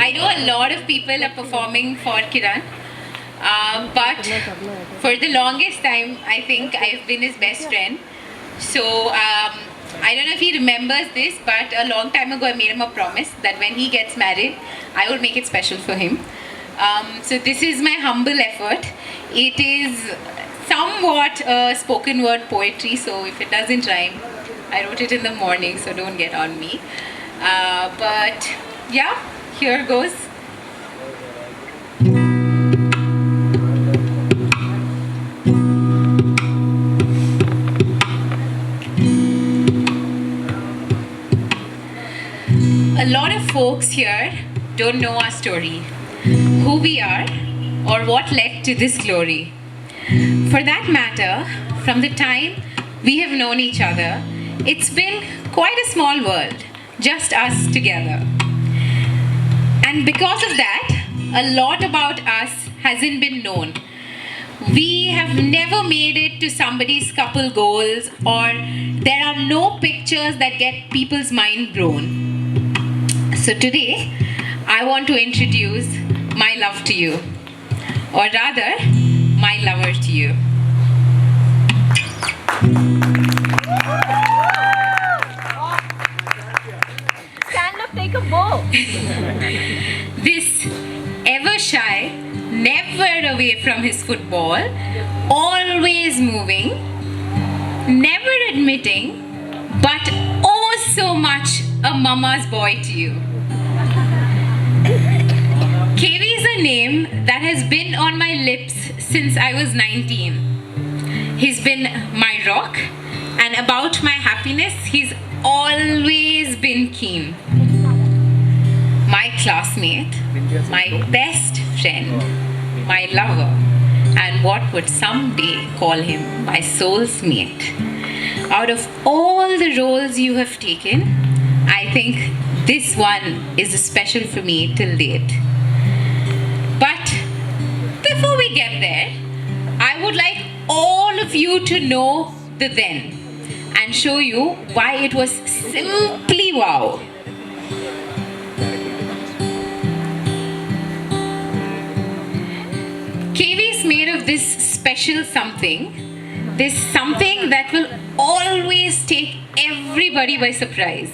I know a lot of people are performing for Kiran, but for the longest time, I think I've been his best friend. So I don't know if he remembers this, but a long time ago I made him a promise that when he gets married, I will make it special for him. So this is my humble effort. It is somewhat spoken word poetry, so if it doesn't rhyme, I wrote it in the morning, so don't get on me. But yeah, here goes. A lot of folks here don't know our story, who we are, or what led to this glory. For that matter, from the time we have known each other, it's been quite a small world, just us together. And because of that, a lot about us hasn't been known. We have never made it to somebody's couple goals, or there are no pictures that get people's mind blown. So today, I want to introduce my love to you, or rather, my lover to you. Stand up, take a bow. This ever shy, never away from his football, always moving, never admitting, but oh so much a mama's boy to you. KV is a name that has been on my lips since I was 19. He's been my rock, and about my happiness, he's always been keen. My classmate, my best friend, my lover, and what would someday call him my soul's mate. Out of all the roles you have taken, I think this one is special for me till date. But before we get there, I would like all of you to know the then and show you why it was simply wow. KV is made of this special something, this something that will always take everybody by surprise.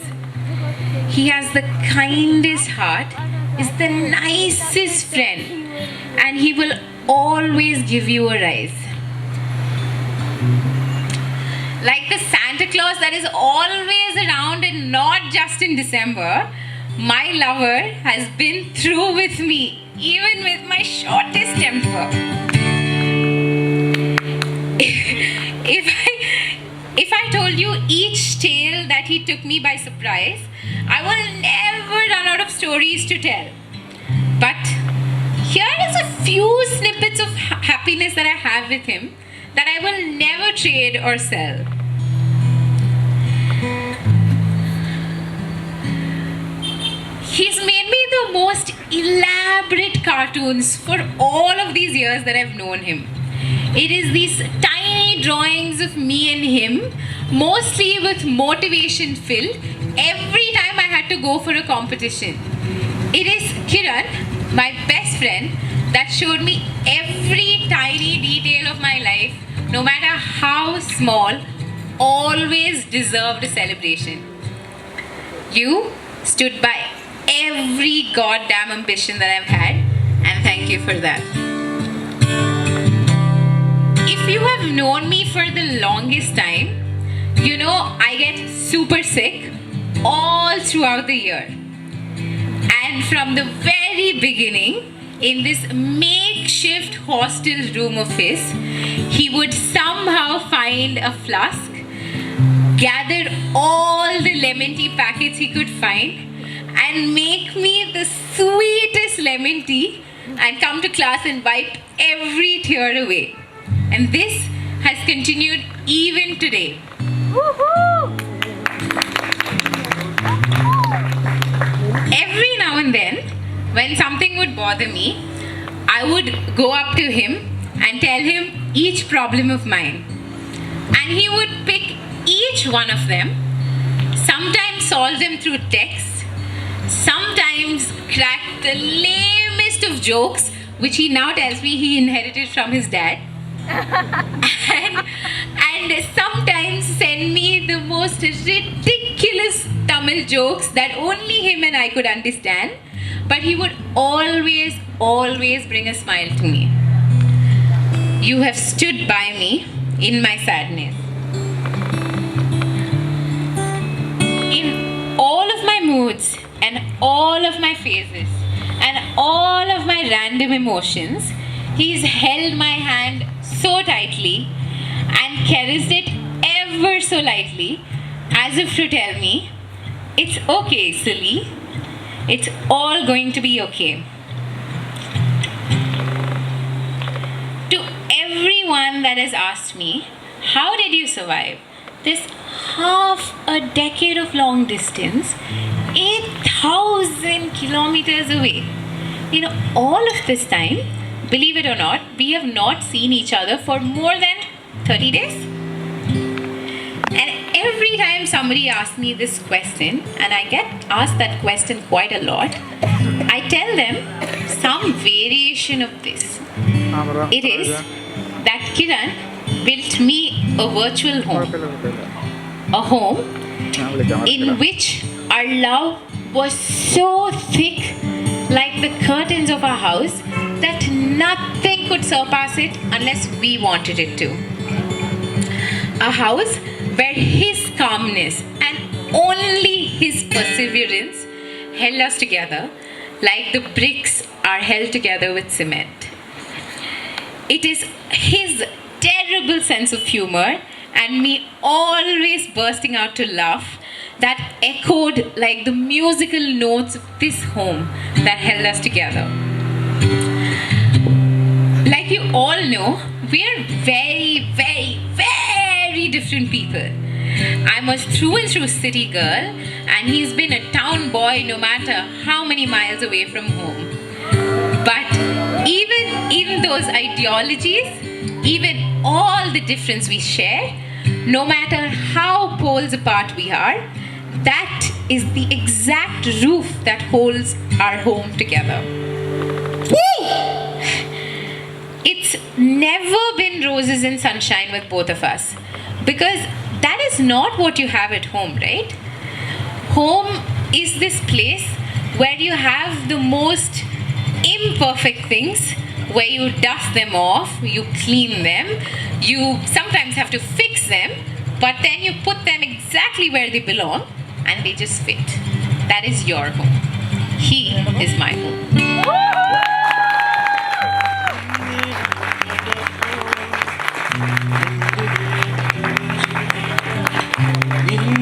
He has the kindest heart, is the nicest friend, and he will always give you a rise. Like the Santa Claus that is always around and not just in December, my lover has been through with me, even with my shortest temper. If I told you each tale that he took me by surprise, I will never run out of stories to tell. But here is a few snippets of happiness that I have with him that I will never trade or sell. He's made me the most elaborate cartoons for all of these years that I've known him. It is these tiny drawings of me and him, mostly with motivation filled, every time I had to go for a competition. It is Kiran, my best friend, that showed me every tiny detail of my life, no matter how small, always deserved a celebration. You stood by every goddamn ambition that I've had, and thank you for that. If you have known me for the longest time, you know I get super sick all throughout the year. And from the very beginning, in this makeshift hostel room of his, he would somehow find a flask, gather all the lemon tea packets he could find, and make me the sweetest lemon tea and come to class and wipe every tear away. And this has continued even today. Woohoo! Every now and then, when something would bother me, I would go up to him and tell him each problem of mine. And he would pick each one of them, sometimes solve them through text, sometimes crack the lamest of jokes, which he now tells me he inherited from his dad. and sometimes send me the most ridiculous Tamil jokes that only him and I could understand. But he would always, always bring a smile to me. You have stood by me in my sadness. In all of my moods and all of my phases and all of my random emotions, he's held my hand so tightly and caressed it ever so lightly, as if to tell me, it's okay, silly. It's all going to be okay. To everyone that has asked me, how did you survive this half a decade of long distance, 8,000 kilometers away? All of this time, believe it or not, we have not seen each other for more than 30 days. And every time somebody asks me this question, and I get asked that question quite a lot, I tell them some variation of this. It is that Kiran built me a virtual home, a home in which our love was so thick, like the curtains of our house, that nothing could surpass it unless we wanted it to. A house where his calmness and only his perseverance held us together, like the bricks are held together with cement. It is his terrible sense of humor and me always bursting out to laugh that echoed like the musical notes of this home that held us together. Like you all know, we are very, very, very different people. I'm a through and through city girl, and he's been a town boy no matter how many miles away from home. But even in those ideologies, even all the difference we share, no matter how poles apart we are, that is the exact roof that holds our home together. It's never been roses and sunshine with both of us, because that is not what you have at home, right? Home is this place where you have the most imperfect things, where you dust them off, you clean them, you sometimes have to fix them, but then you put them exactly where they belong and they just fit. That is your home. He is my home.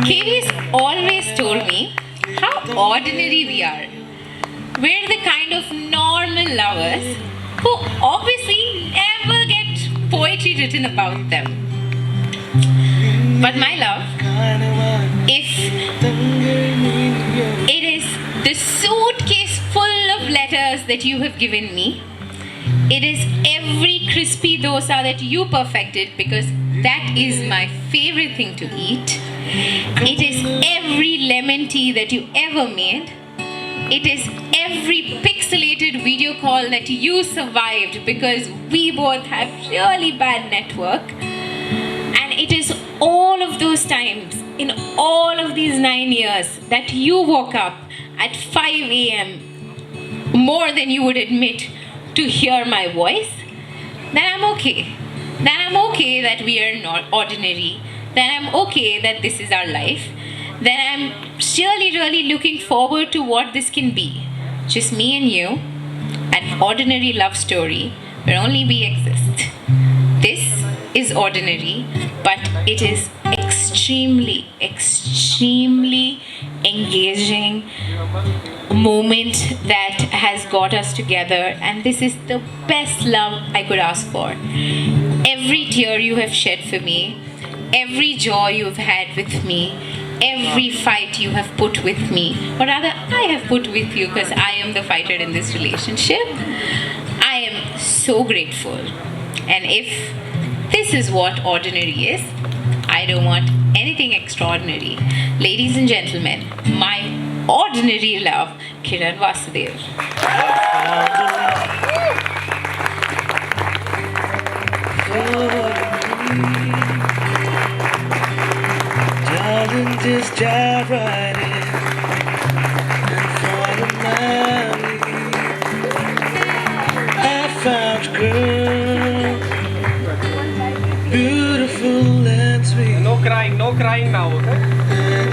Katie's always told me how ordinary we are. We're the kind of normal lovers who obviously never get poetry written about them. But my love, if it is the suitcase full of letters that you have given me, it is every crispy dosa that you perfected, because that is my favorite thing to eat. It is every lemon tea that you ever made. It is every pixelated video call that you survived because we both have really bad network. And it is all of those times in all of these 9 years that you woke up at 5 a.m. more than you would admit to hear my voice. Then I'm okay. Then I'm okay that we are not ordinary. Then I'm okay that this is our life. Then I'm really, really looking forward to what this can be. Just me and you, an ordinary love story where only we exist. This is ordinary, but it is extremely, extremely engaging moment that has got us together, and this is the best love I could ask for. Every tear you have shed for me, every joy you've had with me, every fight you have put with me, or rather I have put with you because I am the fighter in this relationship, I am so grateful. And if this is what ordinary is, I don't want anything extraordinary. Ladies and gentlemen, my ordinary love, Kiran Vasudev. Darling, just dive right in and follow my lead. I found a girl, beautiful and sweet. No crying now, okay? And